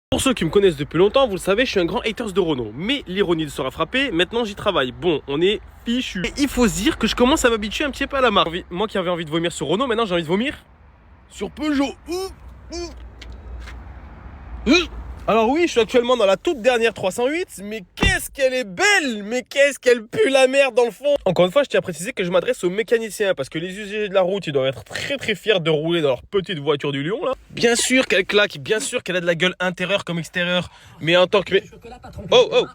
Pour ceux qui me connaissent depuis longtemps, vous le savez, je suis un grand haters de Renault. Mais l'ironie de sera frappée, maintenant j'y travaille. Bon, on est fichu. Et il faut se dire que je commence à m'habituer un petit peu à la marque. Moi qui avais envie de vomir sur Renault, maintenant j'ai envie de vomir sur Peugeot. Alors oui, je suis actuellement dans la toute dernière 308, mais qu'est-ce qu'elle est belle! Mais qu'est-ce qu'elle pue la merde dans le fond! Encore une fois, je tiens à préciser que je m'adresse aux mécaniciens, parce que les usagers de la route, ils doivent être très fiers de rouler dans leur petite voiture du Lion, là. Bien sûr qu'elle claque, bien sûr qu'elle a de la gueule intérieure comme extérieure, mais en tant que... Oh!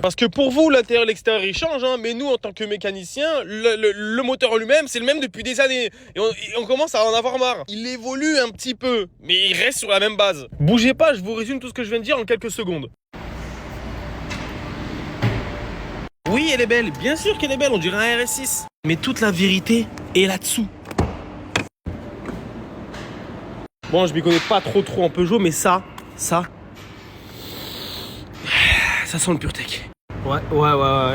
Parce que pour vous, l'intérieur et l'extérieur, ils changent, hein, mais nous, en tant que mécaniciens, le moteur lui-même, c'est le même depuis des années. Et on commence à en avoir marre. Il évolue un petit peu, mais il reste sur la même base. Bougez pas, je vous résume tout ce que je viens de dire en quelques secondes. Oui, elle est belle, bien sûr qu'elle est belle, on dirait un RS6. Mais toute la vérité est là-dessous. Bon, je m'y connais pas trop en Peugeot, mais ça sent le PureTech. Ouais,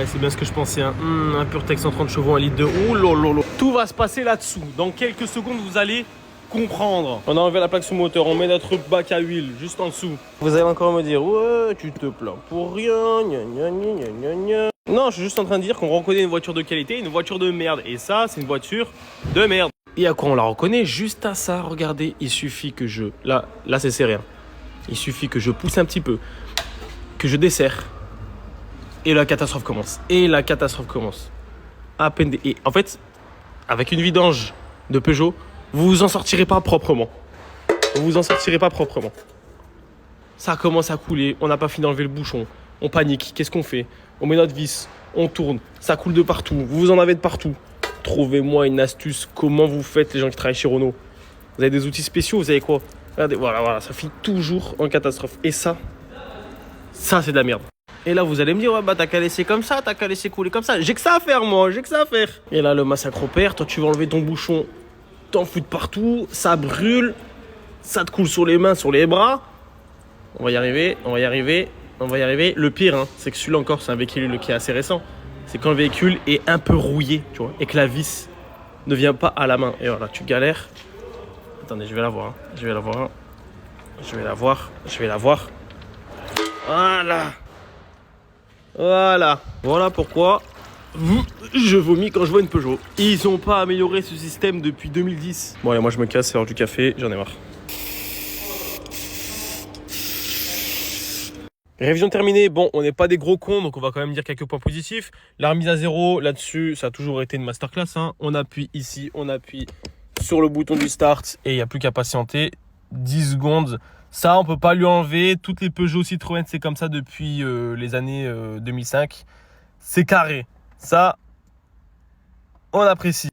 c'est bien ce que je pensais. Hein. Un PureTech 130 chevaux, 1 litre de... Oh lolo. Tout va se passer là-dessous. Dans quelques secondes, vous allez comprendre. On a enlevé la plaque sous moteur, on met notre bac à huile juste en dessous. Vous allez encore me dire, ouais, tu te plains pour rien, gna. Non, je suis juste en train de dire qu'on reconnaît une voiture de qualité et une voiture de merde. Et ça, c'est une voiture de merde. Et à quoi on la reconnaît? Juste à ça, regardez, il suffit que je... Là c'est rien. Il suffit que je pousse un petit peu, que je desserre. Et la catastrophe commence. À peine... Et en fait, avec une vidange de Peugeot, vous vous en sortirez pas proprement. Ça commence à couler, on n'a pas fini d'enlever le bouchon. On panique, qu'est-ce qu'on fait? On met notre vis, on tourne, ça coule de partout. Vous en avez de partout. Trouvez-moi une astuce. Comment vous faites, les gens qui travaillent chez Renault? Vous avez des outils spéciaux, vous avez quoi? Regardez, voilà, ça finit toujours en catastrophe. Et ça c'est de la merde. Et là, vous allez me dire, ouais, bah t'as qu'à laisser comme ça, t'as qu'à laisser couler comme ça. J'ai que ça à faire, moi, Et là, le massacre opère. Toi, tu vas enlever ton bouchon, t'en fous de partout, ça brûle, ça te coule sur les mains, sur les bras. On va y arriver. Le pire, hein, c'est que celui-là encore, c'est un véhicule qui est assez récent. C'est quand le véhicule est un peu rouillé, tu vois, et que la vis ne vient pas à la main. Et voilà, tu galères. Attendez, je vais la voir. Voilà pourquoi je vomis quand je vois une Peugeot. Ils ont pas amélioré ce système depuis 2010. Bon, allez, moi je me casse, c'est l'heure du café, j'en ai marre. Révision terminée. Bon, on n'est pas des gros cons, donc on va quand même dire quelques points positifs. La remise à zéro, là-dessus, ça a toujours été une masterclass. Hein. On appuie ici, on appuie sur le bouton du start et il n'y a plus qu'à patienter 10 secondes. Ça, on peut pas lui enlever. Toutes les Peugeot, Citroën, c'est comme ça depuis les années 2005. C'est carré. Ça, on apprécie.